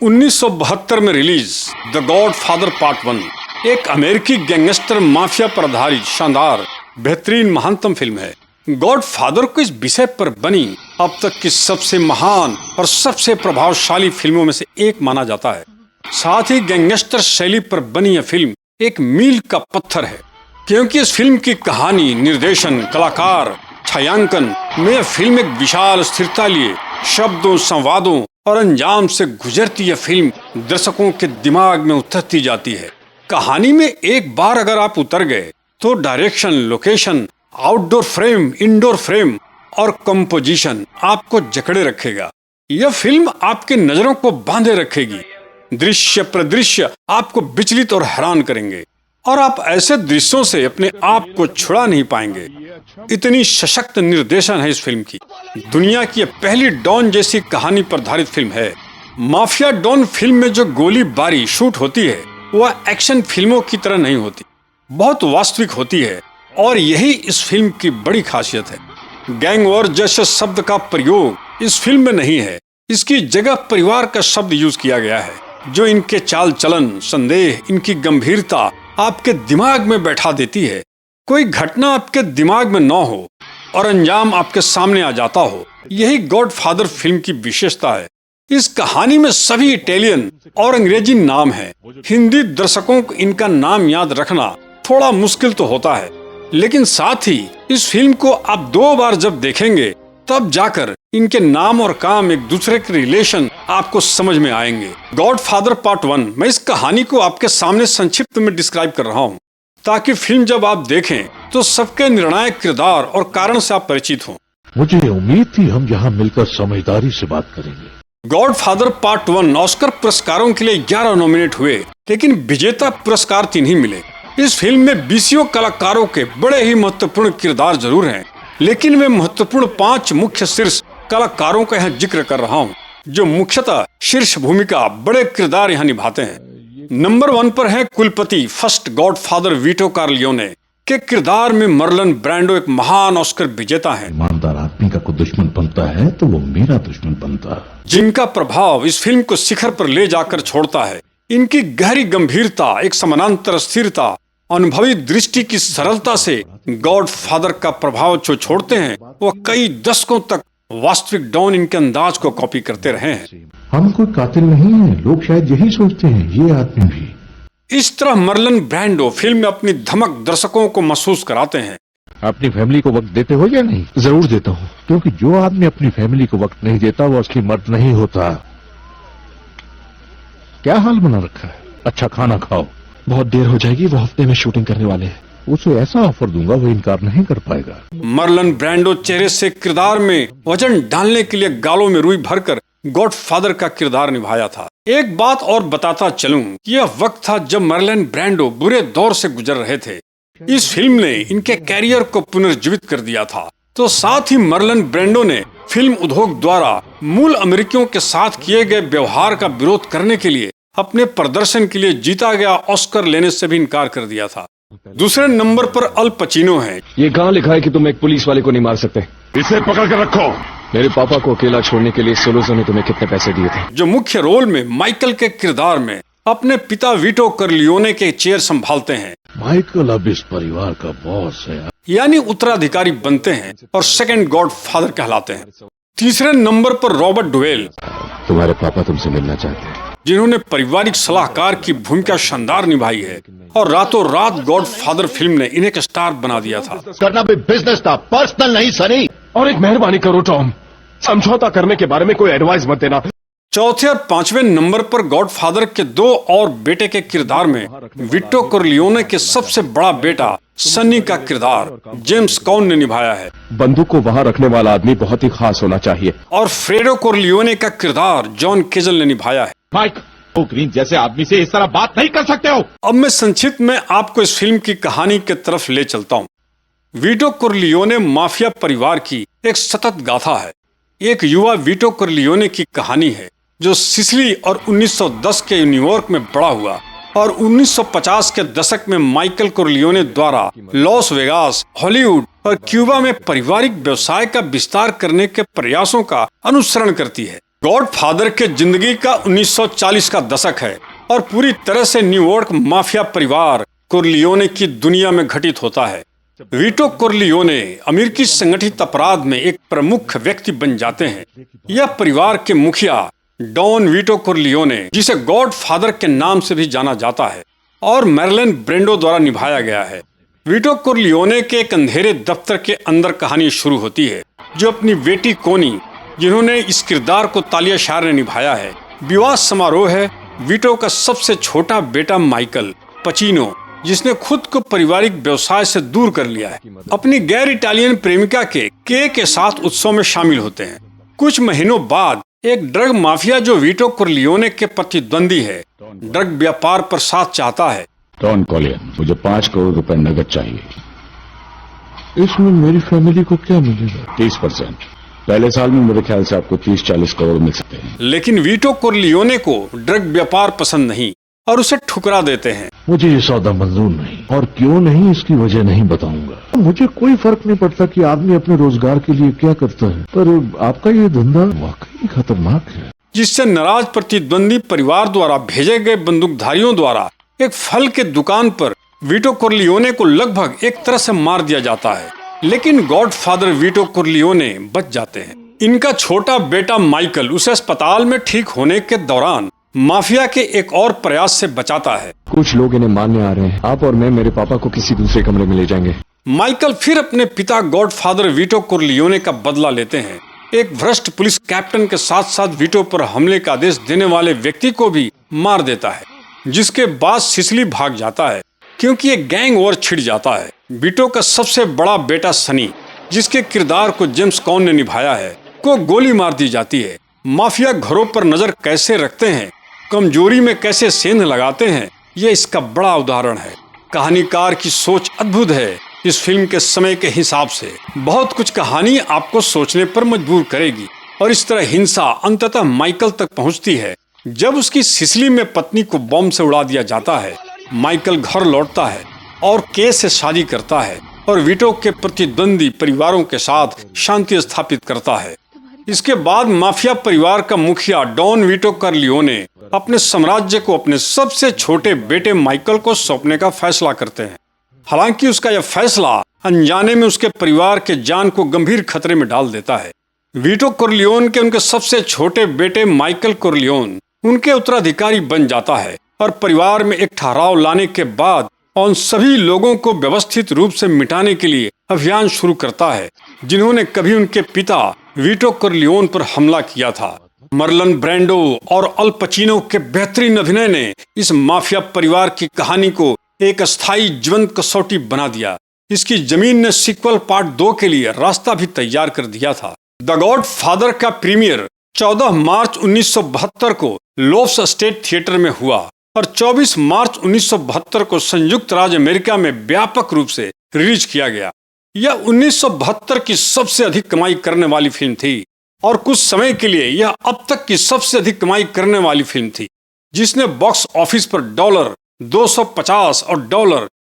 1972 में release the God father part 1 एक अमेरिकी गैंगस्टर माफिया पर आधारित शानदार बेहतरीन महानतम फिल्म है। गॉड फादर को इस विषय पर बनी अब तक की सबसे महान और सबसे प्रभावशाली फिल्मों में से एक माना जाता है। साथ ही गैंगस्टर शैली पर बनी यह फिल्म एक मील का पत्थर है, क्योंकि इस फिल्म की कहानी, निर्देशन, कलाकार, छायांकन में यह फिल्म एक विशाल स्थिरता लिए शब्दों, संवादों और अंजाम से गुजरती यह फिल्म दर्शकों के दिमाग में उतरती जाती है। कहानी में एक बार अगर आप उतर गए तो direction, location, outdoor frame, indoor frame और कंपोजिशन आपको जकड़े रखेगा। यह फिल्म आपकी नजरों को बांधे रखेगी। दृश्य प्रदृश्य आपको विचलित और हैरान करेंगे और आप ऐसे दृश्यों से अपने आप को छुड़ा नहीं पाएंगे। इतनी सशक्त निर्देशन है इस फिल्म की। दुनिया की पहली डॉन जैसी कहानी पर आधारित फिल्म है। माफिया डॉन फिल्म में जो गोलीबारी शूट होती है वह एक्शन फिल्मों की तरह नहीं होती, बहुत वास्तविक होती है और यही इस फिल्म की बड़ी खासियत है। गैंग वॉर जैसे शब्द का प्रयोग इस फिल्म में नहीं है। इसकी जगह परिवार का शब्द यूज किया गया है, जो इनके चाल चलन, संदेह, इनकी गंभीरता आपके दिमाग में बैठा देती है। कोई घटना आपके दिमाग में न हो और अंजाम आपके सामने आ जाता हो, यही गॉड फादर फिल्म की विशेषता है। इस कहानी में सभी इटालियन और अंग्रेजी नाम हैं। हिंदी दर्शकों को इनका नाम याद रखना थोड़ा मुश्किल तो होता है, लेकिन साथ ही इस फिल्म को आप 2 बार जब देखेंगे तब जाकर इनके नाम और काम, एक दूसरे के रिलेशन आपको समझ में आएंगे। गॉड फादर पार्ट 1, मैं इस कहानी को आपके सामने संक्षिप्त में डिस्क्राइब कर रहा हूँ, ताकि फिल्म जब आप देखें तो सबके निर्णायक किरदार और कारण से आप परिचित हों। मुझे उम्मीद थी हम यहाँ मिलकर समझदारी से बात करेंगे। गॉड फादर पार्ट 1 ऑस्कर पुरस्कारों के लिए 11 नॉमिनेट हुए, लेकिन विजेता पुरस्कार 3 ही मिले। इस फिल्म में 20 कलाकारों के बड़े ही महत्वपूर्ण किरदार जरूर हैं, लेकिन मैं महत्वपूर्ण 5 मुख्य शीर्ष कलाकारों का यहाँ जिक्र कर रहा हूँ, जो मुख्यतः शीर्ष भूमिका, बड़े किरदार यहाँ निभाते हैं। नंबर 1 पर है कुलपति फर्स्ट गॉड फादर वीटो कॉर्लियोने के किरदार में मर्लन ब्रांडो एक महान ऑस्कर विजेता है। ईमानदार आदमी का कोई दुश्मन बनता है तो वो मेरा दुश्मन बनता है, जिनका प्रभाव इस फिल्म को शिखर पर ले जाकर छोड़ता है। इनकी गहरी गंभीरता, एक समानांतर स्थिरता, अनुभवी दृष्टि की सरलता से गॉड फादर का प्रभाव जो छोड़ते हैं, वह कई दशकों तक वास्तविक डॉन इनके अंदाज को कॉपी करते रहे हैं। हम कोई कातिल नहीं है, लोग शायद यही सोचते हैं, ये आदमी भी। इस तरह मर्लन ब्रांडो फिल्म में अपनी धमक दर्शकों को महसूस कराते हैं। अपनी फैमिली को वक्त देते हो या नहीं? जरूर देता हूँ, क्योंकि जो आदमी अपनी फैमिली को वक्त नहीं देता वो असली मर्द नहीं होता। क्या हाल बना रखा है? अच्छा खाना खाओ, बहुत देर हो जाएगी, वो हफ्ते में शूटिंग करने वाले हैं। उसे ऐसा ऑफर दूंगा वो इनकार नहीं कर पाएगा। मर्लन ब्रांडो चेहरे से किरदार में वजन डालने के लिए गालों में रुई भरकर गॉड फादर का किरदार निभाया था। एक बात और बताता चलूं, यह वक्त था जब मर्लन ब्रांडो बुरे दौर से गुजर रहे थे। इस फिल्म ने इनके कैरियर को पुनर्जीवित कर दिया था। तो साथ ही मर्लन ब्रांडो ने फिल्म उद्योग द्वारा मूल अमेरिकियों के साथ किए गए व्यवहार का विरोध करने के लिए अपने प्रदर्शन के लिए जीता गया ऑस्कर लेने से भी इनकार कर दिया था। दूसरे नंबर पर अल पचिनो है। ये कहाँ लिखा है कि तुम एक पुलिस वाले को नहीं मार सकते? इसे पकड़ कर रखो। मेरे पापा को अकेला छोड़ने के लिए सोलोजो ने तुम्हें कितने पैसे दिए थे? जो मुख्य रोल में माइकल के किरदार में अपने पिता वीटो कॉर्लियोने के चेयर संभालते हैं। माइकल अब इस परिवार का बॉस है, यानी उत्तराधिकारी बनते हैं और सेकंड गॉड फादर कहलाते हैं। तीसरे नंबर पर रॉबर्ट डुवेल। तुम्हारे पापा तुमसे मिलना चाहते हैं, जिन्होंने पारिवारिक सलाहकार की भूमिका शानदार निभाई है और रातों रात गॉड फादर फिल्म ने इन्हें एक स्टार बना दिया था। करना भी बिजनेस था, पर्सनल नहीं सनी। और एक मेहरबानी करो टॉम, समझौता करने के बारे में कोई एडवाइस मत देना। चौथे और 5वें नंबर पर गॉड फादर के 2 और बेटे के किरदार में विटो कॉर्लियोने के सबसे बड़ा बेटा सनी का किरदार जेम्स कॉन ने निभाया है। बंदूक को वहाँ रखने वाला आदमी बहुत ही खास होना चाहिए। और फ्रेडो कॉर्लियोने का किरदार जॉन केजल ने निभाया है। माइक, वो ग्रीन जैसे आदमी से इस तरह बात नहीं कर सकते हो। अब मैं संक्षिप्त में आपको इस फिल्म की कहानी की तरफ ले चलता हूँ। वीटो कॉर्लियोने माफिया परिवार की एक सतत गाथा है। एक युवा वीटो कॉर्लियोने की कहानी है जो सिसिली और 1910 के न्यूयॉर्क में बड़ा हुआ और 1950 के दशक में माइकल कॉर्लियोने द्वारा लॉस वेगास, हॉलीवुड और क्यूबा में पारिवारिक व्यवसाय का विस्तार करने के प्रयासों का अनुसरण करती है। गॉडफादर के जिंदगी का 1940 का दशक है और पूरी तरह से न्यूयॉर्क माफिया परिवार कोरलियोने की दुनिया में घटित होता है। वीटो कोरलियोने अमेरिकी संगठित अपराध में एक प्रमुख व्यक्ति बन जाते हैं। यह परिवार के मुखिया डॉन वीटो कोरलियोने, जिसे गॉडफादर के नाम से भी जाना जाता है, और मैर्लिन ब्रेंडो द्वारा निभाया गया है। वीटो कोरलियोने के एक अंधेरे दफ्तर के अंदर कहानी शुरू होती है, जो अपनी बेटी कोनी, जिन्होंने इस किरदार को तालिया शार ने निभाया है। विवाह समारोह है वीटो का सबसे छोटा बेटा माइकल पचीनो, जिसने खुद को पारिवारिक व्यवसाय से दूर कर लिया है, अपनी गैर इटालियन प्रेमिका के साथ उत्सव में शामिल होते हैं। कुछ महीनों बाद एक ड्रग माफिया जो वीटो कोरलियोने के प्रतिद्वंदी है, ड्रग व्यापार पर साथ चाहता है। डॉन कॉलियन, मुझे 5 करोड़ रुपए नगद चाहिए। इसमें मेरी फैमिली को क्या मिलेगा? 30%। पहले साल में मेरे ख्याल से आपको 30-40 करोड़ मिल सकते हैं। लेकिन वीटो कोरलियोने को ड्रग व्यापार पसंद नहीं और उसे ठुकरा देते हैं। मुझे ये सौदा मंजूर नहीं, और क्यों नहीं इसकी वजह नहीं बताऊंगा। मुझे कोई फर्क नहीं पड़ता कि आदमी अपने रोजगार के लिए क्या करता है, पर आपका ये धंधा वाकई खतरनाक है। जिससे नाराज प्रतिद्वंदी परिवार द्वारा भेजे गए बंदूकधारियों द्वारा एक फल के दुकान पर वीटो कोरलियोने को लगभग एक तरह से मार दिया जाता है, लेकिन गॉडफादर वीटो कोरलियोने बच जाते हैं। इनका छोटा बेटा माइकल उसे अस्पताल में ठीक होने के दौरान माफिया के एक और प्रयास से बचाता है। कुछ लोग इन्हें मारने आ रहे हैं। आप और मैं मेरे पापा को किसी दूसरे कमरे में ले जाएंगे। माइकल फिर अपने पिता गॉडफादर वीटो कोरलियोने का बदला लेते हैं। एक भ्रष्ट पुलिस कैप्टन के साथ साथ वीटो पर हमले का आदेश देने वाले व्यक्ति को भी मार देता है, जिसके बाद सिसिली भाग जाता है क्योंकि एक गैंग वॉर छिड़ जाता है। वीटो का सबसे बड़ा बेटा सनी, जिसके किरदार को जेम्स कॉन ने निभाया है, को गोली मार दी जाती है। माफिया घरों पर नजर कैसे रखते हैं, कमजोरी में कैसे सेंध लगाते हैं, ये इसका बड़ा उदाहरण है। कहानीकार की सोच अद्भुत है। इस फिल्म के समय के हिसाब से बहुत कुछ कहानी आपको सोचने पर मजबूर करेगी, और इस तरह हिंसा अंततः माइकल तक पहुंचती है जब उसकी सिसिली में पत्नी को बम से उड़ा दिया जाता है। माइकल घर लौटता है और के से शादी करता है और वीटो के प्रतिद्वंदी परिवारों के साथ शांति स्थापित करता है। इसके बाद माफिया परिवार का मुखिया डॉन वीटो कोरलियोने अपने साम्राज्य को अपने सबसे छोटे बेटे माइकल को सौंपने का फैसला करते हैं। हालांकि उसका यह फैसला अनजाने में उसके परिवार के जान को गंभीर खतरे में डाल देता है। वीटो कोरलियोन के उनके सबसे छोटे बेटे माइकल कोरलियोन उनके उत्तराधिकारी बन जाता है और परिवार में एक ठहराव लाने के बाद उन सभी लोगों को व्यवस्थित रूप से मिटाने के लिए अभियान शुरू करता है जिन्होंने कभी उनके पिता वीटो कोरलियोन पर हमला किया था। मर्लन ब्रेंडो और अल पचीनो के बेहतरीन अभिनय ने इस माफिया परिवार की कहानी को एक अस्थायी जीवंत कसौटी बना दिया। इसकी जमीन ने सीक्वल पार्ट 2 के लिए रास्ता भी तैयार कर दिया था। द गॉडफादर का प्रीमियर 14 मार्च 1972 को लोफ्स स्टेट थिएटर में हुआ और 24 मार्च 1972 को संयुक्त राज्य अमेरिका में व्यापक रूप से रिलीज किया गया। यह 1972 की सबसे अधिक कमाई करने वाली फिल्म थी और कुछ समय के लिए यह अब तक की सबसे अधिक कमाई करने वाली फिल्म थी, जिसने बॉक्स ऑफिस पर $250 और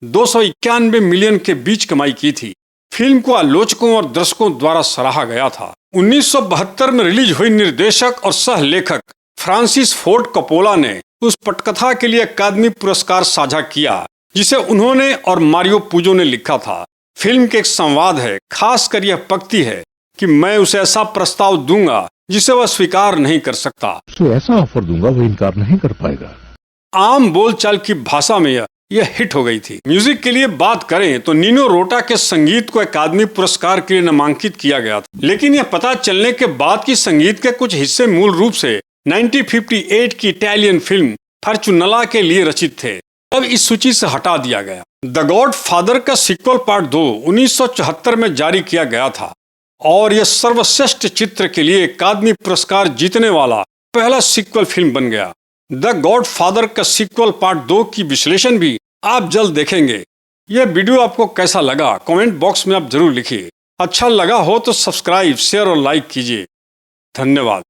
$291 मिलियन के बीच कमाई की थी। फिल्म को आलोचकों और दर्शकों द्वारा सराहा गया था। 1972 में रिलीज हुई निर्देशक और सह लेखक फ्रांसिस फोर्ड कपोला ने उस पटकथा के लिए अकादमी पुरस्कार साझा किया जिसे उन्होंने और मारियो पूजो ने लिखा था। फिल्म के एक संवाद है, खासकर यह पंक्ति है कि मैं उसे ऐसा प्रस्ताव दूंगा जिसे वह स्वीकार नहीं कर सकता। तो ऐसा ऑफर दूंगा वो इनकार नहीं कर पाएगा। आम बोलचाल की भाषा में यह हिट हो गई थी। म्यूजिक के लिए बात करें तो नीनो रोटा के संगीत को अकादमी पुरस्कार के लिए नामांकित किया गया था, लेकिन यह पता चलने के बाद कि संगीत के कुछ हिस्से मूल रूप से 1958 की इटालियन फिल्म फॉर्चूनेला के लिए रचित थे, तब इस सूची से हटा दिया गया। द गॉडफादर का सीक्वल पार्ट 2 1974 में जारी किया गया था और यह सर्वश्रेष्ठ चित्र के लिए अकादमी पुरस्कार जीतने वाला पहला सीक्वल फिल्म बन गया। द गॉडफादर का सीक्वल पार्ट 2 की विश्लेषण भी आप जल्द देखेंगे। यह वीडियो आपको कैसा लगा कमेंट बॉक्स में आप जरूर लिखिए। अच्छा लगा हो तो सब्सक्राइब, शेयर और लाइक कीजिए। धन्यवाद।